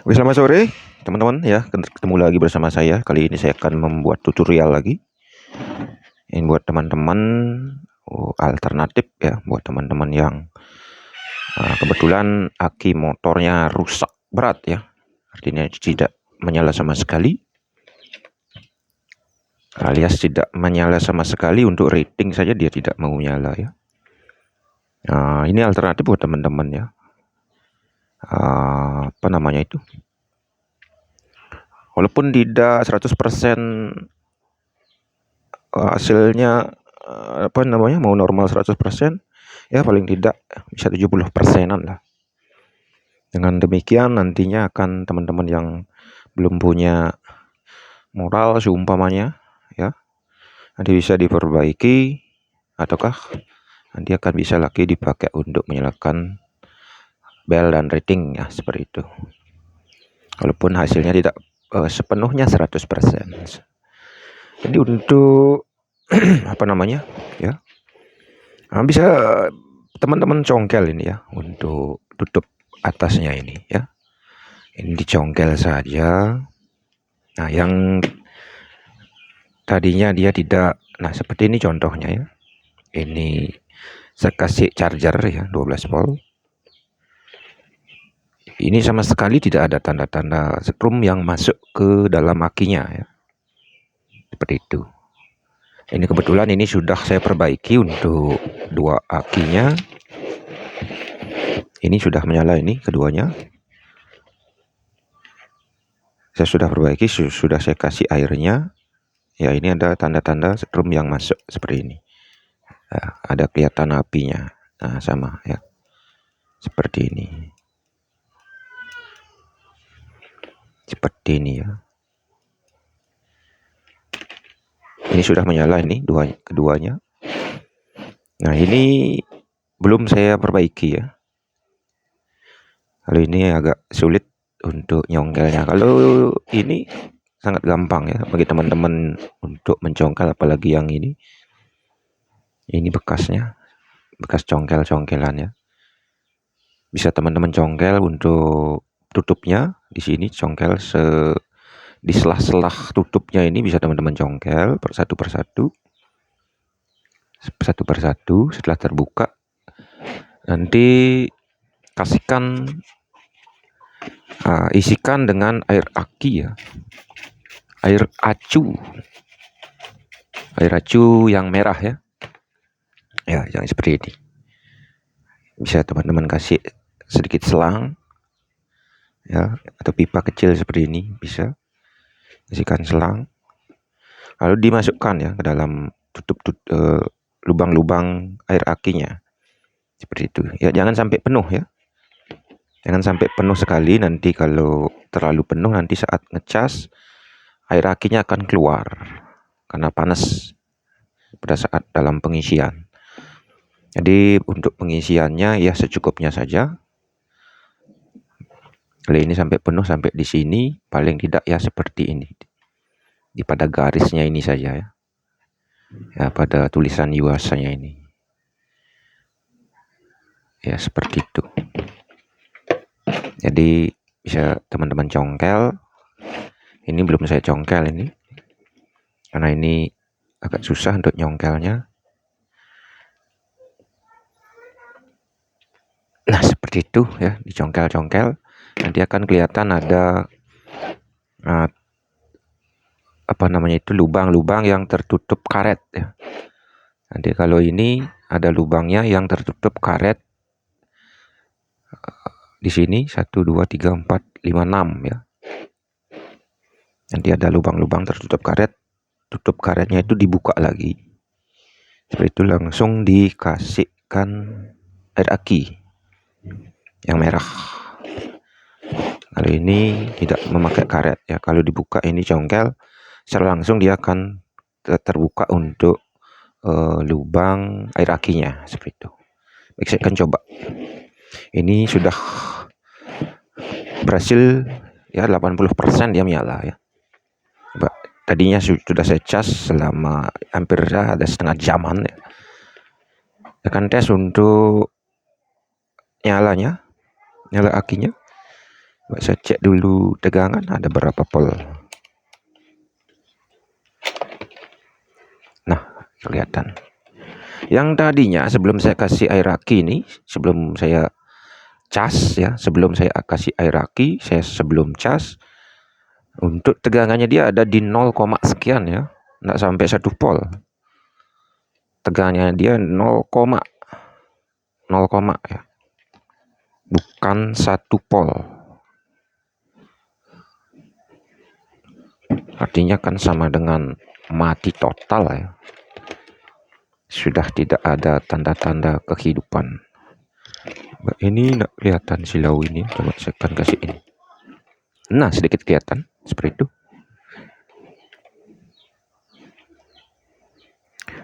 Oke, selamat sore teman-teman ya, ketemu lagi bersama saya. Kali ini saya akan membuat tutorial lagi. Ini buat teman-teman alternatif ya, buat teman-teman yang kebetulan aki motornya rusak berat ya, artinya tidak menyala sama sekali, alias tidak menyala sama sekali. Untuk rating saja dia tidak mau nyala ya. Nah, ini alternatif buat teman-teman ya. Apa namanya itu? Walaupun tidak 100% hasilnya apa namanya mau normal 100%, ya paling tidak bisa 70%-an lah. Dengan demikian nantinya akan teman-teman yang belum punya moral seumpamanya ya, nanti bisa diperbaiki, ataukah nanti akan bisa lagi dipakai untuk menyalakan bel dan rating ya, seperti itu. Walaupun hasilnya tidak sepenuhnya 100%. Jadi untuk apa namanya ya, bisa teman-teman congkel ini ya, untuk tutup atasnya ini ya, ini dicongkel saja. Nah, yang tadinya dia tidak, nah seperti ini contohnya ya, ini saya kasih charger ya 12 volt. Ini sama sekali tidak ada tanda-tanda strum yang masuk ke dalam akinya ya, seperti itu. Ini kebetulan ini sudah saya perbaiki untuk dua akinya. Ini sudah menyala, ini keduanya saya sudah perbaiki, sudah saya kasih airnya ya. Ini ada tanda-tanda strum yang masuk seperti ini ya, ada kelihatan apinya. Nah, sama ya, seperti ini, seperti ini ya. Ini sudah menyala, ini keduanya. Nah, ini belum saya perbaiki ya. Kalau ini agak sulit untuk nyongkelnya. Kalau ini sangat gampang ya bagi teman-teman untuk mencongkel, apalagi yang ini bekasnya, bekas congkel-congkelan ya. Bisa teman-teman congkel untuk tutupnya di sini, congkel di selah-selah tutupnya ini bisa teman-teman congkel satu persatu. Setelah terbuka nanti kasihkan isikan dengan air aki ya, air acu yang merah ya, yang seperti ini. Bisa teman-teman kasih sedikit selang ya, atau pipa kecil seperti ini, bisa kasihkan selang, lalu dimasukkan ya ke dalam lubang-lubang air akinya seperti itu ya. Jangan sampai penuh ya, jangan sampai penuh sekali. Nanti kalau terlalu penuh, nanti saat ngecas air akinya akan keluar karena panas pada saat dalam pengisian. Jadi untuk pengisiannya ya secukupnya saja. Kalau ini sampai penuh, sampai di sini paling tidak ya seperti ini, di pada garisnya ini saja ya, pada tulisan yuasanya ini ya, seperti itu. Jadi bisa teman-teman congkel. Ini belum saya congkel ini karena ini agak susah untuk nyongkelnya. Nah, seperti itu ya, dicongkel-congkel. Nanti akan kelihatan ada apa namanya itu, lubang-lubang yang tertutup karet ya. Nanti kalau ini ada lubangnya yang tertutup karet di sini 1 2 3 4 5 6 ya. Nanti ada lubang-lubang tertutup karet, tutup karetnya itu dibuka lagi seperti itu, langsung dikasihkan air aki yang merah. Kalau ini tidak memakai karet ya, kalau dibuka ini congkel secara langsung dia akan terbuka untuk lubang air akinya seperti itu. Baik, saya akan coba. Ini sudah berhasil ya, 80% dia menyala ya. Tadinya sudah saya cas selama hampir ada setengah jaman ya. Akan tes untuk nyala akinya. Saya cek dulu tegangan ada berapa volt. Nah, kelihatan. Yang tadinya sebelum saya kasih air aki ini, sebelum saya cas ya, sebelum saya kasih air aki, saya sebelum cas, untuk tegangannya dia ada di 0, sekian ya, nggak sampai 1 volt. Tegangannya dia 0, ya, bukan 1 volt. Artinya kan sama dengan mati total ya. Sudah tidak ada tanda-tanda kehidupan. Ini nggak kelihatan silau ini, coba saya akan kasih ini. Nah, sedikit kelihatan seperti itu.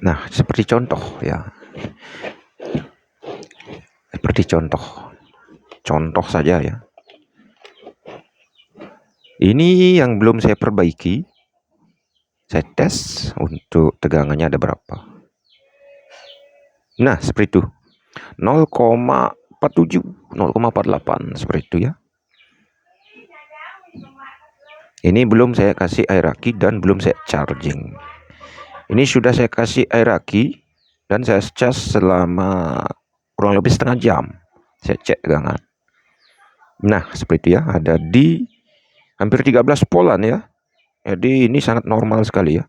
Nah, seperti contoh ya. Seperti contoh saja ya. Ini yang belum saya perbaiki. Saya tes untuk tegangannya ada berapa. Nah, seperti itu. 0,47, 0,48 seperti itu ya. Ini belum saya kasih air aki dan belum saya charging. Ini sudah saya kasih air aki dan saya cas selama kurang lebih setengah jam. Saya cek tegangan. Nah, seperti itu ya, ada di hampir 13 voltan ya. Jadi ini sangat normal sekali ya.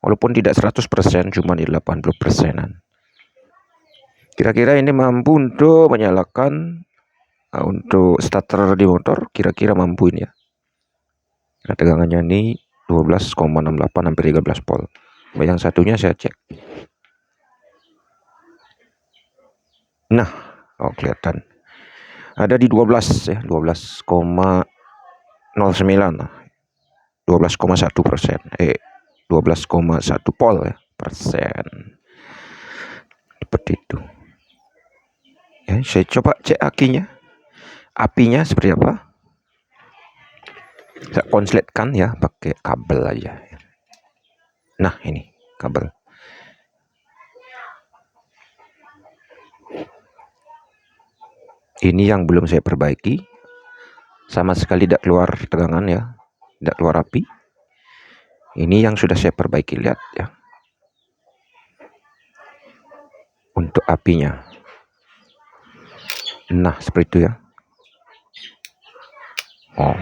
Walaupun tidak 100%, cuma di 80%-an. Kira-kira ini mampu untuk menyalakan untuk starter di motor, kira-kira mampu ini ya. Nah, tegangannya ini 12,68 hampir 13 volt. Yang satunya saya cek. Nah, kelihatan. Ada di 12 ya, 12,09. 12,1%. 12,1 volt ya, persen. Seperti itu. Ya, saya coba cek akinya. Apinya seperti apa? Saya konsletkan ya pakai kabel aja. Nah, ini kabel. Ini yang belum saya perbaiki. Sama sekali tidak keluar tegangan ya. Tidak keluar api. Ini yang sudah saya perbaiki, lihat ya. Untuk apinya. Nah, seperti itu ya. Oh.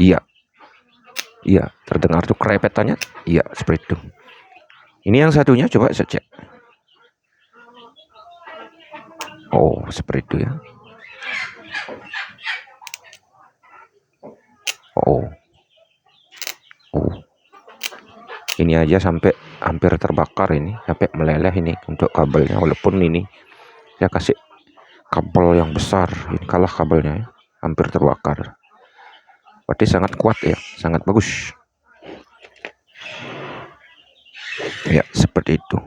Iya. Iya, terdengar tuh kerepetannya. Iya, seperti itu. Ini yang satunya coba saya cek. Oh, seperti itu ya. Oh. Ini aja sampai hampir terbakar ini, sampai meleleh ini untuk kabelnya. Walaupun ini saya kasih kabel yang besar, ini kalah kabelnya ya. Hampir terbakar. Berarti sangat kuat ya, sangat bagus. Ya, seperti itu.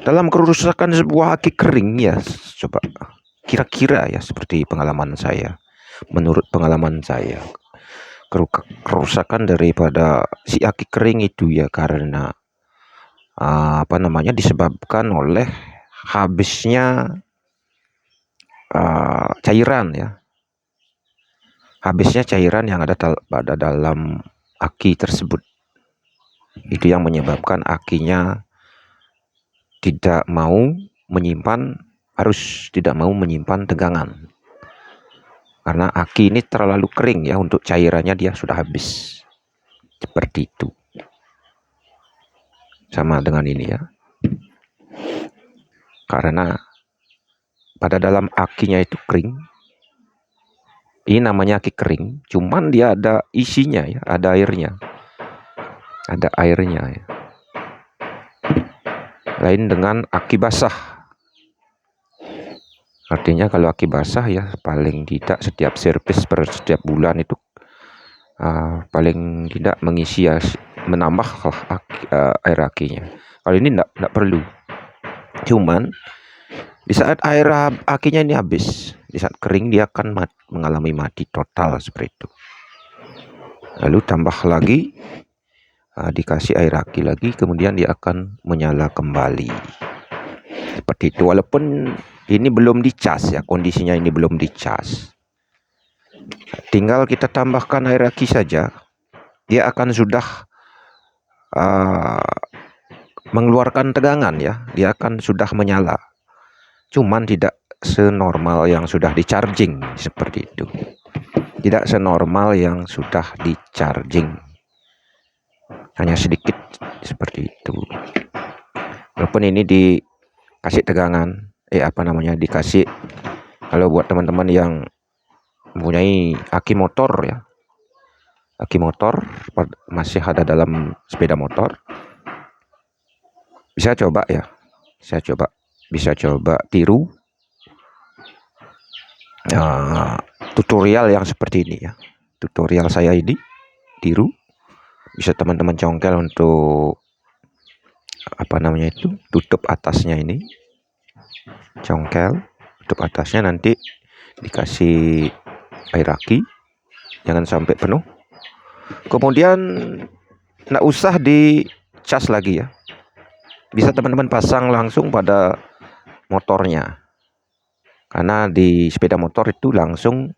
Dalam kerusakan sebuah aki kering ya, coba kira-kira ya seperti pengalaman saya. Menurut pengalaman saya, kerusakan daripada si aki kering itu ya karena disebabkan oleh habisnya cairan ya. Habisnya cairan yang ada pada dalam aki tersebut. Itu yang menyebabkan akinya tidak mau menyimpan tegangan. Karena aki ini terlalu kering ya, untuk cairannya dia sudah habis. Seperti itu. Sama dengan ini ya. Karena pada dalam akinya itu kering. Ini namanya aki kering, cuman dia ada isinya ya, ada airnya. Ada airnya ya. Lain dengan aki basah. Artinya kalau aki basah ya paling tidak setiap servis setiap bulan itu paling tidak mengisi menambah air akinya. Kalau ini enggak perlu. Cuman di saat air akinya ini habis, di saat kering dia akan mengalami mati total seperti itu. Lalu tambah lagi, dikasih air aki lagi, kemudian dia akan menyala kembali. Seperti itu. Walaupun Ini belum dicas ya, kondisinya ini belum dicas. Tinggal kita tambahkan air aki saja, dia akan sudah mengeluarkan tegangan ya, dia akan sudah menyala. Cuman tidak senormal yang sudah di-charging seperti itu. Tidak senormal yang sudah di-charging. Hanya sedikit seperti itu. Walaupun ini dikasih tegangan, dikasih, kalau buat teman-teman yang mempunyai aki motor ya, aki motor masih ada dalam sepeda motor, bisa coba ya, bisa coba tiru tutorial yang seperti ini ya, tutorial saya ini, tiru, bisa teman-teman congkel untuk tutup atasnya ini, congkel tutup atasnya, nanti dikasih air aki, jangan sampai penuh, kemudian nggak usah dicas lagi ya, bisa teman-teman pasang langsung pada motornya, karena di sepeda motor itu langsung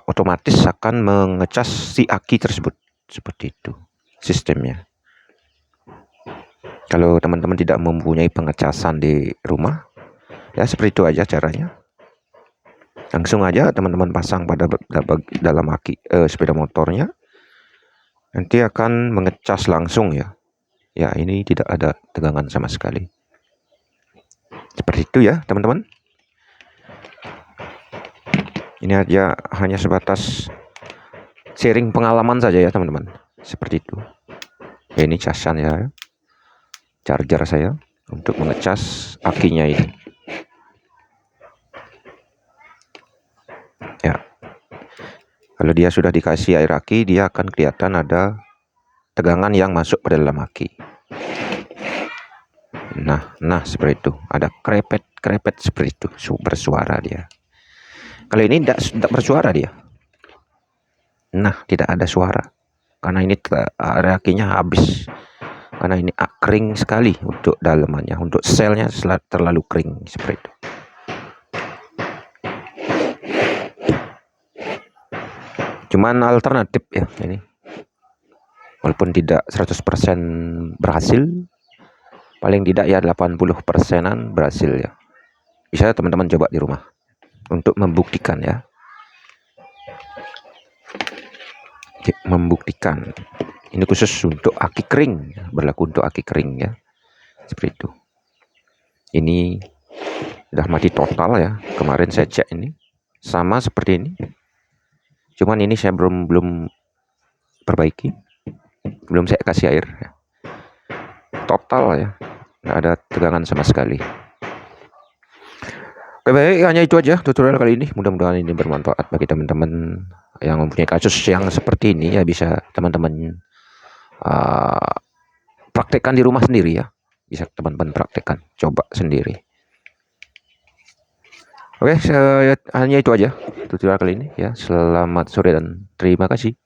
otomatis akan mengecas si aki tersebut, seperti itu sistemnya. Kalau teman-teman tidak mempunyai pengecasan di rumah, ya seperti itu aja caranya. Langsung aja teman-teman pasang pada dalam aki sepeda motornya, nanti akan mengecas langsung ya. Ya, ini tidak ada tegangan sama sekali. Seperti itu ya teman-teman. Ini aja hanya sebatas sharing pengalaman saja ya teman-teman. Seperti itu. Ya, ini casan ya, charger saya untuk mengecas akinya ini. Ya, kalau dia sudah dikasih air aki, dia akan kelihatan ada tegangan yang masuk pada dalam aki. Nah seperti itu, ada krepet seperti itu, bersuara dia. Kalau ini tidak bersuara dia. Nah, tidak ada suara, karena ini air akinya habis, karena ini kering sekali untuk dalamannya, untuk selnya terlalu kering seperti itu. Cuman alternatif ya ini, walaupun tidak 100% berhasil, paling tidak ya 80%-an berhasil ya. Bisa teman-teman coba di rumah untuk membuktikan ya, membuktikan. Ini khusus untuk aki kering, berlaku untuk aki kering ya, seperti itu. Ini udah mati total ya, kemarin saya cek ini sama seperti ini, cuman ini saya belum perbaiki, belum saya kasih air ya. Total ya, nggak ada tegangan sama sekali. Oke, baik, hanya itu aja tutorial kali ini. Mudah-mudahan ini bermanfaat bagi teman-teman yang mempunyai kasus yang seperti ini ya, bisa teman-teman praktekkan di rumah sendiri ya, bisa teman-teman praktekkan, coba sendiri. Oke, hanya itu aja tutorial kali ini ya. Selamat sore dan terima kasih.